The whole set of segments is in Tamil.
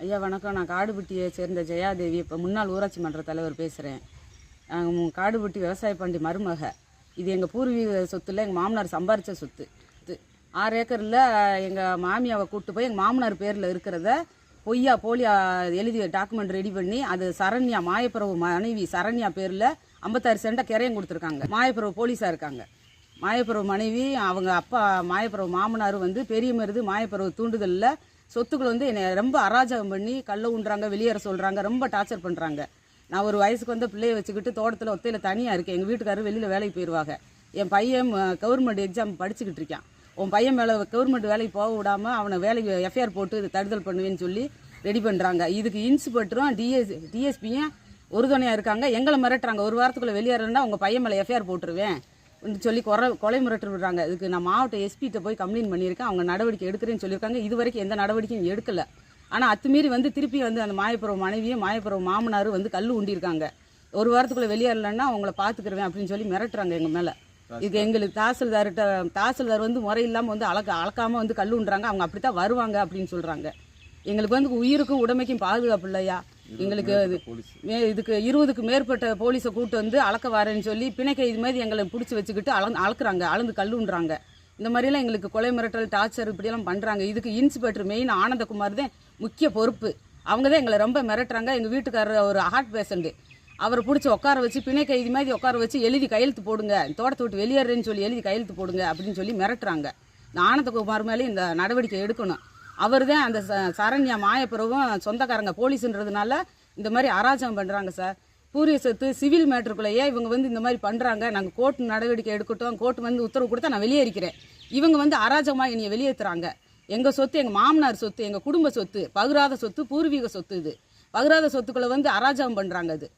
ஐயா வணக்கம். நான் காடுபட்டியை சேர்ந்த ஜெயாதேவி, இப்போ முன்னாள் ஊராட்சி மன்ற தலைவர் பேசுகிறேன். காடுபட்டி விவசாய பாண்டி மருமக. இது எங்கள் பூர்வீக சொத்துல எங்கள் மாமனார் சம்பாரித்த சொத்து. 6 ஏக்கரில் எங்கள் மாமியாவை கூப்பிட்டு போய் எங்கள் மாமனார் பேரில் இருக்கிறத போலியா எழுதி டாக்குமெண்ட் ரெடி பண்ணி அது சரண்யா மாயப்பிரபு மனைவி சரண்யா பேரில் 56 சென்ட்டை கிரையம் கொடுத்துருக்காங்க. மாயப்பிரபு போலீஸாக இருக்காங்க. மாயப்பிரபு மனைவி அவங்க அப்பா மாயப்பிரபு மாமனார் பெரிய மருது மாயப்பிரபு தூண்டுதலில் சொத்துக்கள் என்னை ரொம்ப அராஜகம் பண்ணி கல்லை உண்டுறாங்க, வெளியேற சொல்கிறாங்க, ரொம்ப டார்ச்சர் பண்ணுறாங்க. நான் ஒரு வயசுக்கு பிள்ளைய வச்சுக்கிட்டு தோட்டத்தில் ஒத்தையில் தனியாக இருக்கேன். எங்கள் வீட்டுக்காரர் வெளியில் வேலைக்கு போயிடுவாங்க. என் பையன் கவர்மெண்ட் எக்ஸாம் படிச்சுக்கிட்டு இருக்கான். உன் பையன் மேலே கவர்மெண்ட் வேலைக்கு போக விடாமல் அவனை வேலைக்கு எஃப்ஐஆர் போட்டு தடுதல் பண்ணுவேன்னு சொல்லி ரெடி பண்ணுறாங்க. இதுக்கு இன்ஸ்பெக்டரும் டிஎஸ்பியும் உறுதுணையாக இருக்காங்க. எங்களை மிரட்டுறாங்க. ஒரு வாரத்துக்குள்ளே வெளியேறேன்னா உங்கள் பையன் மேலே எஃப்ஐஆர் போட்டுருவேன் சொல்லி கொலை மிரட்டு விடுறாங்க. இதுக்கு நான் மாவட்ட எஸ்பிகிட்ட போய் கம்ப்ளைண்ட் பண்ணியிருக்கேன். அவங்க நடவடிக்கை எடுக்கிறேன்னு சொல்லியிருக்காங்க. இது வரைக்கும் எந்த நடவடிக்கையும் எடுக்கலை. ஆனால் அத்துமீறி திருப்பி அந்த மாயப்பிரபு மனைவியும் மாயப்பிரபு மாமனார் கல் உண்டியிருக்காங்க. ஒரு வாரத்துக்குள்ளே வெளியேறலைன்னா அவங்கள பார்த்துக்கிறவேன் அப்படின்னு சொல்லி மிரட்டுறாங்க எங்கள் மேலே. இதுக்கு எங்களுக்கு தாசில்தார் முறையில்லாமல் அளக்காமல் கல் உண்டுறாங்க. அவங்க அப்படி தான் வருவாங்க அப்படின்னு சொல்கிறாங்க. எங்களுக்கு உயிருக்கும் உடைமைக்கும் பாதுகாப்பு இல்லையா. எங்களுக்கு இதுக்கு 20க்கு மேற்பட்ட போலீஸை கூட்டு அளக்க வரேன்னு சொல்லி பிணைக்கை இது மாதிரி எங்களை பிடிச்சி வச்சுக்கிட்டு அளக்குறாங்க, அளந்து கல்லுன்றாங்க. இந்த மாதிரிலாம் எங்களுக்கு கொலை மிரட்டல் டார்ச்சர் இப்படியெல்லாம் பண்ணுறாங்க. இதுக்கு இன்ஸ்பெக்டர் மெயின் ஆனந்தகுமார் தான் முக்கிய பொறுப்பு. அவங்க தான் எங்களை ரொம்ப மிரட்டுறாங்க. எங்கள் வீட்டுக்காரர் ஒரு ஹார்ட் பேஷண்ட்டு, அவரை பிடிச்சி உட்கார வச்சு பிணைக்கை இது மாதிரி உட்கார வச்சு எழுதி கையெழுத்து போடுங்க, தோட்டத்தை விட்டு வெளியேறேன்னு சொல்லி எழுதி கையெழுத்து போடுங்க அப்படின்னு சொல்லி மிரட்டுறாங்க. இந்த ஆனந்தகுமார் மேலே இந்த நடவடிக்கை எடுக்கணும். அவர் தான் அந்த சரண்யா மாயப்பிரவும் சொந்தக்காரங்க போலீஸுன்றதுனால இந்த மாதிரி அராஜகம் பண்ணுறாங்க சார். பூர்வீக சொத்து சிவில் மேட்டருக்குள்ளேயே இவங்க இந்த மாதிரி பண்ணுறாங்க. நாங்கள் கோர்ட்டு நடவடிக்கை எடுக்கட்டும், கோர்ட்டு உத்தரவு கொடுத்தா நான் வெளியேறிக்கிறேன். இவங்க அராஜகமாக என்னையை வெளியேற்றுறாங்க. எங்கள் சொத்து எங்கள் மாமனார் சொத்து, எங்கள் குடும்ப சொத்து, பகிராத சொத்து, பூர்வீக சொத்து. இது பகிராத சொத்துக்களை அராஜகம் பண்ணுறாங்க.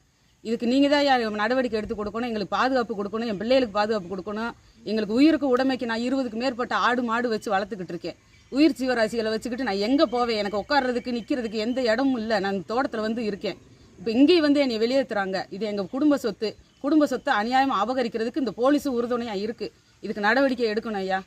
இதுக்கு நீங்கள் தான் நடவடிக்கை எடுத்து கொடுக்கணும், எங்களுக்கு பாதுகாப்பு கொடுக்கணும், என் பிள்ளைகளுக்கு பாதுகாப்பு கொடுக்கணும். எங்களுக்கு உயிருக்கு உடைமைக்கு நான் 20க்கு மேற்பட்ட ஆடு மாடு வச்சு வளர்த்துக்கிட்டு இருக்கேன். உயிர் ஜீவராசிகளை வச்சுக்கிட்டு நான் எங்கே போவேன்? எனக்கு உட்கார்றதுக்கு நிற்கிறதுக்கு எந்த இடமும் இல்லை. நான் தோட்டத்தில் இருக்கேன். இப்போ இங்கேயும் என்னை வெளியேற்றுறாங்க. இது எங்கள் குடும்ப சொத்தை அநியாயமாக அபகரிக்கிறதுக்கு இந்த போலீஸும் உறுதுணையாக இருக்குது. இதுக்கு நடவடிக்கை எடுக்கணும் ஐயா.